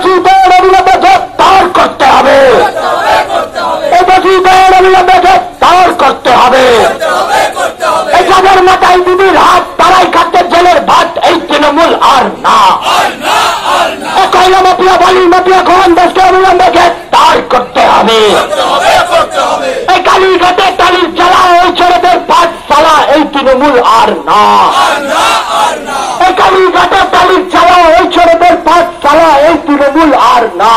দোষীদের অবিলম্বে গ্রেফতার করতে হবে, এই দোষীদের অবিলম্বে গ্রেফতার করতে হবে। এই যাদের মাথায় দিদির হাত তারাই খাদ্যের জেলের ভাত, এই তৃণমূল আর না। কয়লা মাফিয়া, বালি মাফিয়া, খনন দেশকে অবিলম্বে গ্রেফতার করতে হবে। এই কালীঘাটে টালির জ্বালা, ওই ছেলেদের পাঠশালা, এই তৃণমূল আর না। এই কালীঘাটে টালির জ্বালা, ওই ছেলেদের পাঠশালা, এই তৃণমূল আর না।